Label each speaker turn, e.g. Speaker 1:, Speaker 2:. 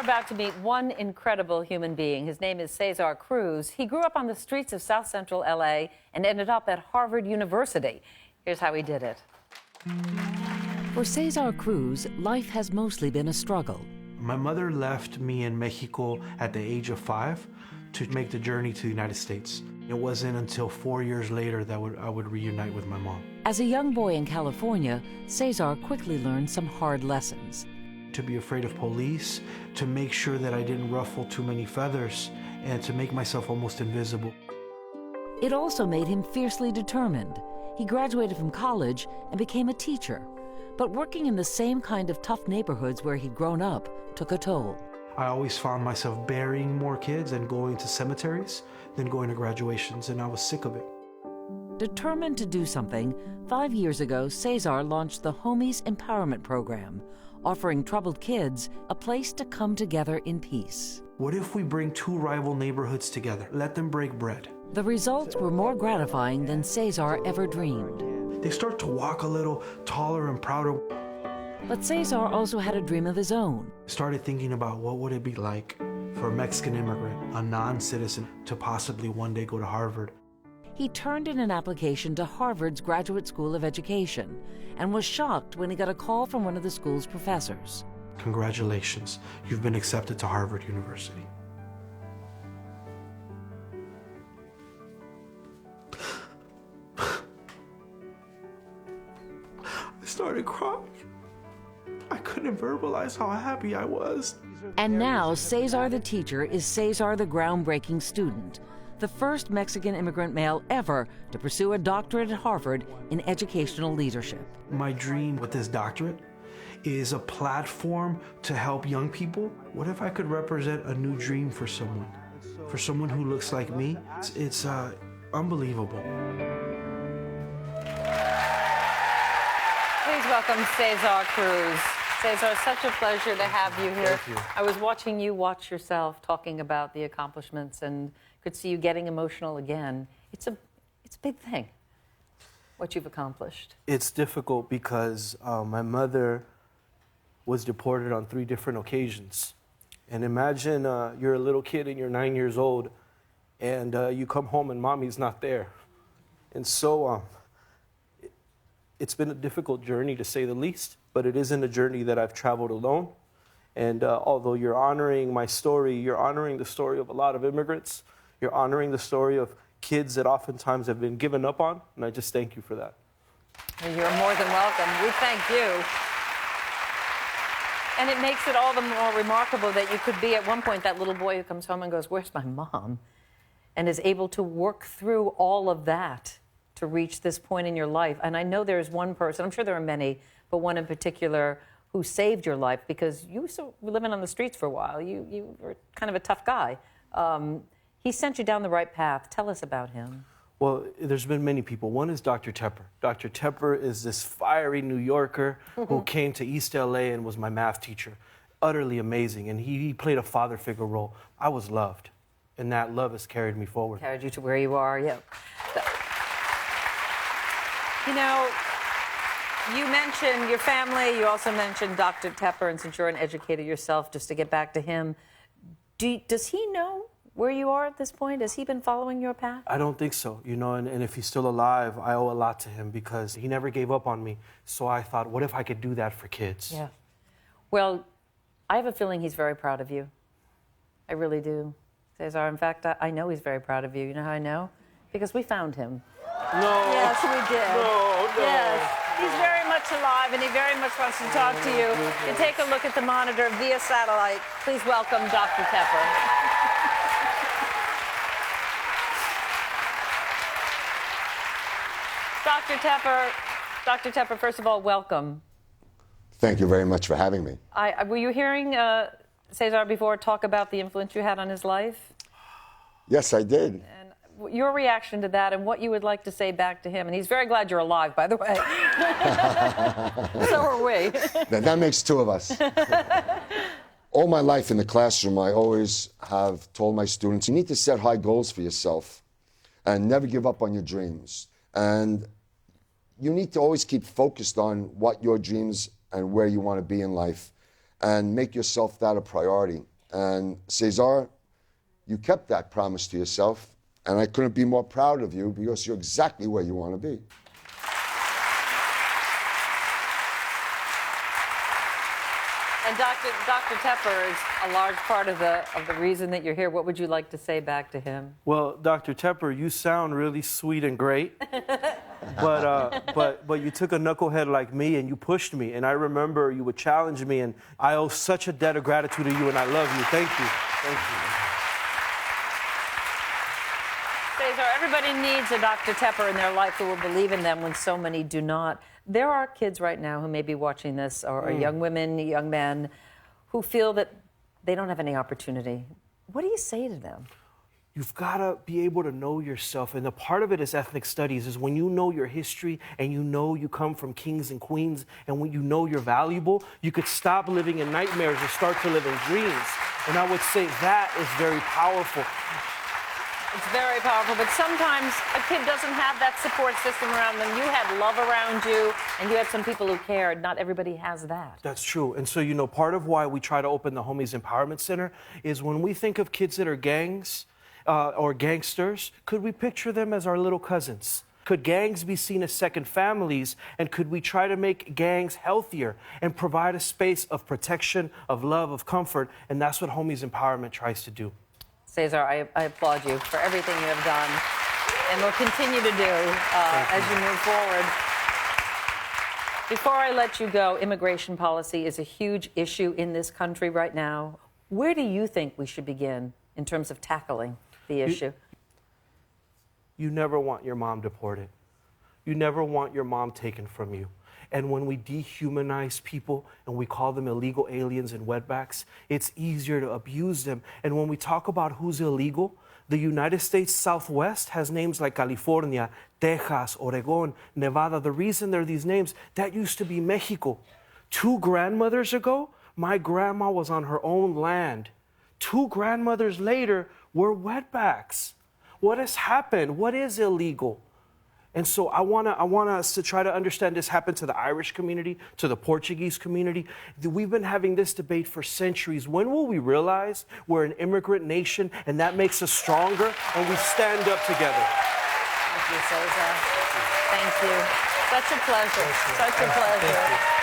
Speaker 1: about to meet one incredible human being. His name is Cesar Cruz. He grew up on the streets of South Central LA and ended up at Harvard University. Here's how he did it.
Speaker 2: For Cesar Cruz, life has mostly been a struggle.
Speaker 3: My mother left me in Mexico at the age of 5 to make the journey to the United States. It wasn't until 4 years later that I would reunite with my mom.
Speaker 2: As a young boy in California, Cesar quickly learned some hard lessons.
Speaker 3: To be afraid of police, to make sure that I didn't ruffle too many feathers, and to make myself almost invisible.
Speaker 2: It also made him fiercely determined. He graduated from college and became a teacher. But working in the same kind of tough neighborhoods where he'd grown up took a toll.
Speaker 3: I always found myself burying more kids and going to cemeteries than going to graduations, and I was sick of it.
Speaker 2: Determined to do something, 5 years ago, Cesar launched the Homies Empowerment Program, offering troubled kids a place to come together in peace.
Speaker 3: What if we bring two rival neighborhoods together? Let them break bread.
Speaker 2: The results were more gratifying than Cesar ever dreamed.
Speaker 3: They start to walk a little taller and prouder.
Speaker 2: But Cesar also had a dream of his own.
Speaker 3: Started thinking about what would it be like for a Mexican immigrant, a non-citizen, to possibly one day go to Harvard.
Speaker 2: He turned in an application to Harvard's Graduate School of Education and was shocked when he got a call from one of the school's professors.
Speaker 3: Congratulations, you've been accepted to Harvard University. I started crying. I couldn't verbalize how happy I was.
Speaker 2: And now Cesar the teacher is Cesar the groundbreaking student, the first Mexican immigrant male ever to pursue a doctorate at Harvard in educational leadership.
Speaker 3: My dream with this doctorate is a platform to help young people. What if I could represent a new dream for someone who looks like me? It's unbelievable.
Speaker 1: Please welcome Cesar Cruz. Cesar, such a pleasure to have you here.
Speaker 3: Thank you.
Speaker 1: I was watching you watch yourself talking about the accomplishments and could see you getting emotional again. It's a big thing, what you've accomplished.
Speaker 4: It's difficult because my mother was deported on 3 different occasions. And imagine you're a little kid and you're 9 years old and you come home and mommy's not there. And so it's been a difficult journey, to say the least, but it isn't a journey that I've traveled alone. And although you're honoring my story, you're honoring the story of a lot of immigrants. You're honoring the story of kids that oftentimes have been given up on, and I just thank you for that.
Speaker 1: You're more than welcome. We thank you. And it makes it all the more remarkable that you could be, at one point, that little boy who comes home and goes, "Where's my mom?" and is able to work through all of that to reach this point in your life. And I know there's one person, I'm sure there are many, but one in particular who saved your life, because you were living on the streets for a while. You were kind of a tough guy. He sent you down the right path. Tell us about him.
Speaker 4: Well, there's been many people. One is Dr. Tepper. Dr. Tepper is this fiery New Yorker who came to East LA and was my math teacher. Utterly amazing. And he played a father figure role. I was loved. And that love has carried me forward.
Speaker 1: Carried you to where you are, yeah. You know, you mentioned your family. You also mentioned Dr. Tepper, and since you're an educator yourself, just to get back to him, does he know where you are at this point? Has he been following your path?
Speaker 4: I don't think so, you know, and if he's still alive, I owe a lot to him because he never gave up on me. So I thought, what if I could do that for kids?
Speaker 1: Yeah. Well, I have a feeling he's very proud of you. I really do. Cesar, in fact, I know he's very proud of you. You know how I know? Because we found him.
Speaker 4: No.
Speaker 1: Yes, we did.
Speaker 4: No.
Speaker 1: Yes. He's very much alive, and he very much wants to talk to you. You take a look at the monitor via satellite. Please welcome Dr. Tepper. Dr. Tepper, first of all, welcome.
Speaker 5: Thank you very much for having me.
Speaker 1: Were you hearing Cesar before talk about the influence you had on his life?
Speaker 5: Yes, I did.
Speaker 1: And your reaction to that and what you would like to say back to him. And he's very glad you're alive, by the way. So are we.
Speaker 5: That makes 2 of us. All my life in the classroom, I always have told my students, you need to set high goals for yourself and never give up on your dreams. And you need to always keep focused on what your dreams and where you want to be in life and make yourself that a priority. And Cesar, you kept that promise to yourself, and I couldn't be more proud of you because you're exactly where you want to be.
Speaker 1: And Dr. Tepper is a large part of the reason that you're here. What would you like to say back to him?
Speaker 4: Well, Dr. Tepper, you sound really sweet and great, but you took a knucklehead like me and you pushed me. And I remember you would challenge me, and I owe such a debt of gratitude to you, and I love you. Thank you. Thank you.
Speaker 1: Cesar, everybody needs a Dr. Tepper in their life who will believe in them when so many do not. There are kids right now who may be watching this, or young women, young men, who feel that they don't have any opportunity. What do you say to them?
Speaker 4: You've got to be able to know yourself. And the part of it is ethnic studies, is when you know your history and you know you come from kings and queens, and when you know you're valuable, you could stop living in nightmares and start to live in dreams. And I would say that is very powerful.
Speaker 1: It's very powerful, but sometimes a kid doesn't have that support system around them. You had love around you, and you had some people who cared. Not everybody has that.
Speaker 4: That's true. And so, you know, part of why we try to open the Homies Empowerment Center is when we think of kids that are gangs or gangsters, could we picture them as our little cousins? Could gangs be seen as second families? And could we try to make gangs healthier and provide a space of protection, of love, of comfort? And that's what Homies Empowerment tries to do.
Speaker 1: Cesar, I applaud you for everything you have done and will continue to do as you move forward. Before I let you go, immigration policy is a huge issue in this country right now. Where do you think we should begin in terms of tackling the issue?
Speaker 4: You never want your mom deported. You never want your mom taken from you. And when we dehumanize people and we call them illegal aliens and wetbacks, it's easier to abuse them. And when we talk about who's illegal, the United States Southwest has names like California, Texas, Oregon, Nevada. The reason there are these names, that used to be Mexico. 2 grandmothers ago, my grandma was on her own land. 2 grandmothers later, we're wetbacks. What has happened? What is illegal? And so I want us to try to understand this happened to the Irish community, to the Portuguese community. We've been having this debate for centuries. When will we realize we're an immigrant nation and that makes us stronger and we stand up together?
Speaker 1: Thank you, Cesar. Thank you. Such a pleasure. Such a pleasure.